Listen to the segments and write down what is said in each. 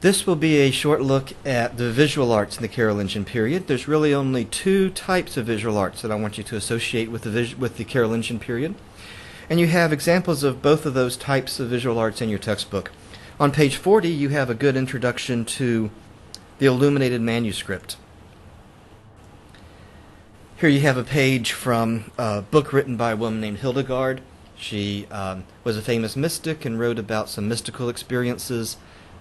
This will be a short look at the visual arts in the Carolingian period. There's really only two types of visual arts that I want you to associate with the Carolingian period. And you have examples of both of those types of visual arts in your textbook. On page 40, you have a good introduction to the illuminated manuscript. Here you have a page from a book written by a woman named Hildegard. She was a famous mystic and wrote about some mystical experiences.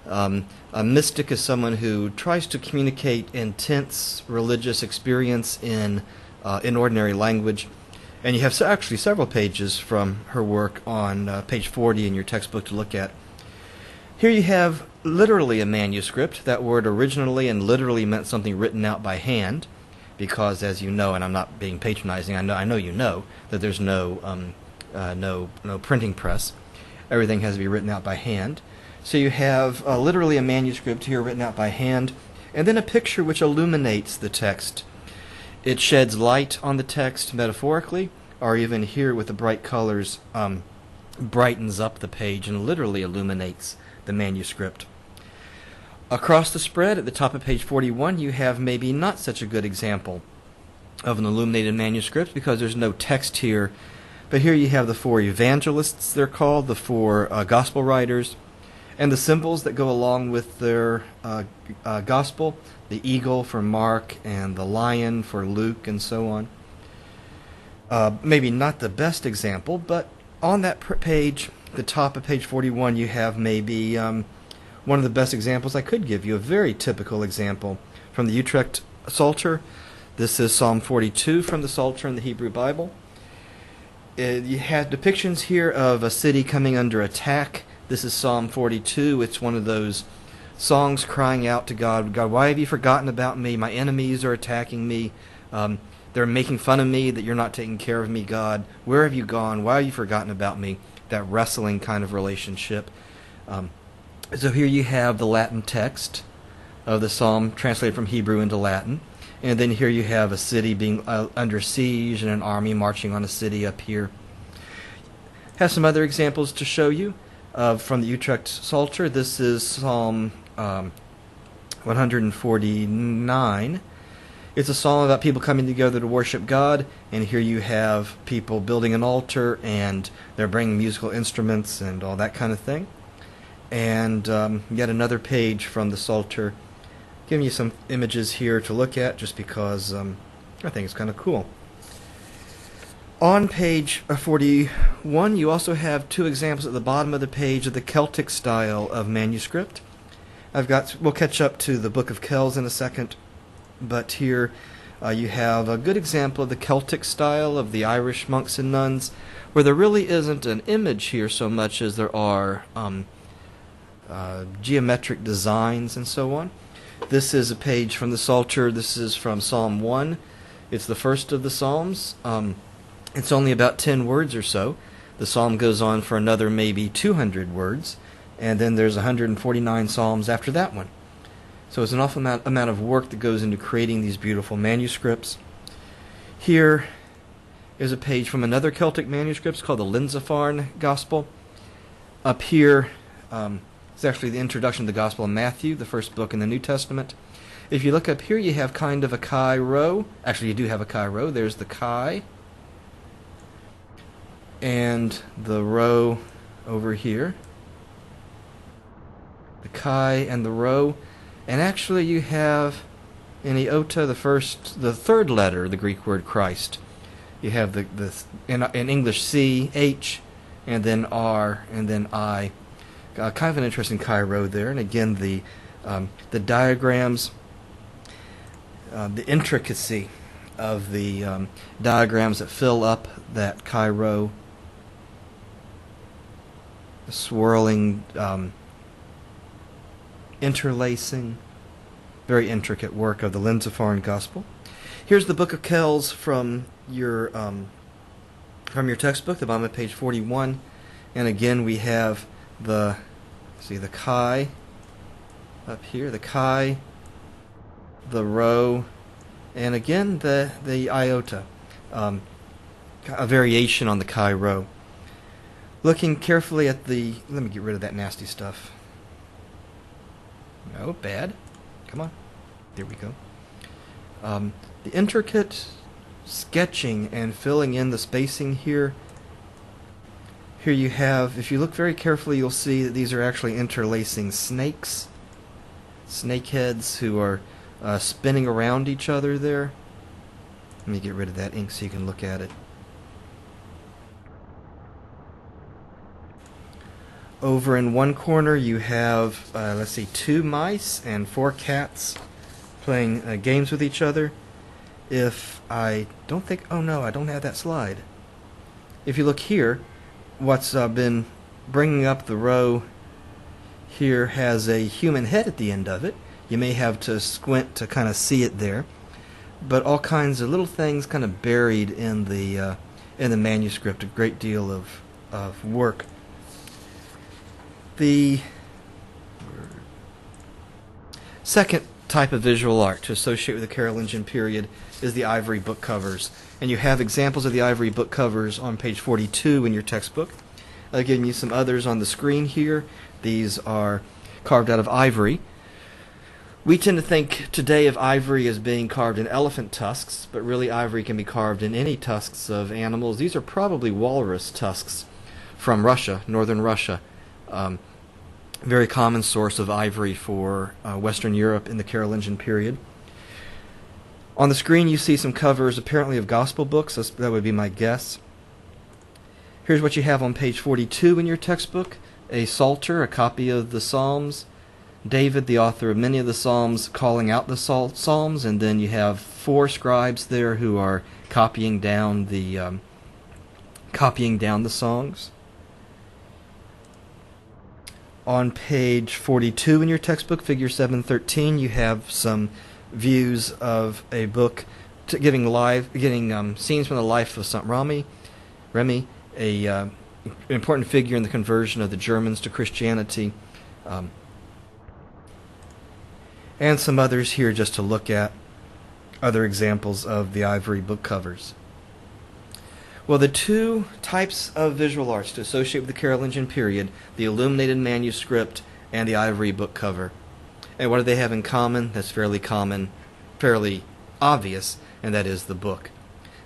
A mystic is someone who tries to communicate intense religious experience in ordinary language. And you have actually several pages from her work on page 40 in your textbook to look at. Here you have literally a manuscript. That word originally and literally meant something written out by hand, because as you know, and I'm not being patronizing, I know you know that there's no printing press. Everything has to be written out by hand. So you have literally a manuscript here written out by hand, and then a picture which illuminates the text. It sheds light on the text metaphorically, or even here with the bright colors brightens up the page and literally illuminates the manuscript. Across the spread at the top of page 41 you have maybe not such a good example of an illuminated manuscript because there's no text here, but here you have the four evangelists, they're called, the four gospel writers, and the symbols that go along with their gospel, the eagle for Mark and the lion for Luke and so on. Maybe not the best example, but on that page, the top of page 41, you have maybe one of the best examples I could give you, a very typical example from the Utrecht Psalter. This is Psalm 42 from the Psalter in the Hebrew Bible. You have depictions here of a city coming under attack. This is Psalm 42. It's one of those songs crying out to God, God, why have you forgotten about me? My enemies are attacking me. They're making fun of me that you're not taking care of me, God. Where have you gone? Why have you forgotten about me? That wrestling kind of relationship. So here you have the Latin text of the psalm translated from Hebrew into Latin. And then here you have a city being under siege and an army marching on a city up here. Have some other examples to show you from the Utrecht Psalter. This is Psalm 149. It's a psalm about people coming together to worship God, and here you have people building an altar, and they're bringing musical instruments and all that kind of thing. And yet another page from the Psalter, giving you some images here to look at, just because I think it's kind of cool. On page 41, you also have two examples at the bottom of the page of the Celtic style of manuscript. We'll catch up to the Book of Kells in a second. But here you have a good example of the Celtic style of the Irish monks and nuns, where there really isn't an image here so much as there are geometric designs and so on. This is a page from the Psalter. This is from Psalm 1. It's the first of the Psalms. It's only about 10 words or so. The psalm goes on for another maybe 200 words, and then there's 149 psalms after that one. So it's an awful amount of work that goes into creating these beautiful manuscripts. Here is a page from another Celtic manuscript called the Lindsapharne Gospel. Up here is actually the introduction to the Gospel of Matthew, the first book in the New Testament. If you look up here, you have kind of a chi rho. Actually, you do have a chi rho. There's the chi and the rho over here. The chi and the rho. And actually you have in iota the third letter of the Greek word Christ. You have in English C, H, and then R, and then I. Kind of an interesting chi rho there. And again, the diagrams, the intricacy of the diagrams that fill up that chi rho, the swirling interlacing, very intricate work of the Lindsapharne Gospel. Here's the Book of Kells from your textbook, the bottom of page 41, and again we have the chi up here, the chi, the rho, and again the iota, a variation on the chi rho. Looking carefully at let me get rid of that nasty stuff. Oh, bad. Come on. There we go. The intricate sketching and filling in the spacing here. Here you have, if you look very carefully, you'll see that these are actually interlacing snakes. Snake heads who are spinning around each other there. Let me get rid of that ink so you can look at it. Over in one corner you have, let's see, 2 mice and 4 cats playing games with each other. If I don't think, oh no, I don't have that slide. If you look here, what's been bringing up the row here has a human head at the end of it. You may have to squint to kind of see it there, but all kinds of little things kind of buried in the manuscript. A great deal of work. The second type of visual art to associate with the Carolingian period is the ivory book covers. And you have examples of the ivory book covers on page 42 in your textbook. I've given you some others on the screen here. These are carved out of ivory. We tend to think today of ivory as being carved in elephant tusks, but really ivory can be carved in any tusks of animals. These are probably walrus tusks from Russia, northern Russia. Very common source of ivory for Western Europe in the Carolingian period. On the screen you see some covers apparently of gospel books. That would be my guess. Here's what you have on page 42 in your textbook. A psalter, a copy of the Psalms. David, the author of many of the Psalms, calling out the Psalms, and then you have 4 scribes there who are copying down the songs. On page 42 in your textbook, figure 713, you have some views of a book getting scenes from the life of Saint Remy, an important figure in the conversion of the Germans to Christianity, and some others here just to look at, other examples of the ivory book covers. Well, the 2 types of visual arts to associate with the Carolingian period, the illuminated manuscript and the ivory book cover. And what do they have in common? That's fairly common, fairly obvious, and that is the book.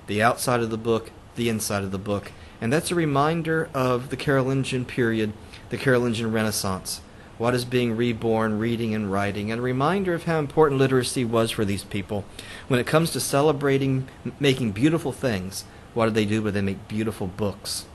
The outside of the book, the inside of the book. And that's a reminder of the Carolingian period, the Carolingian Renaissance. What is being reborn, reading and writing, and a reminder of how important literacy was for these people. When it comes to celebrating, making beautiful things, what do? But they make beautiful books.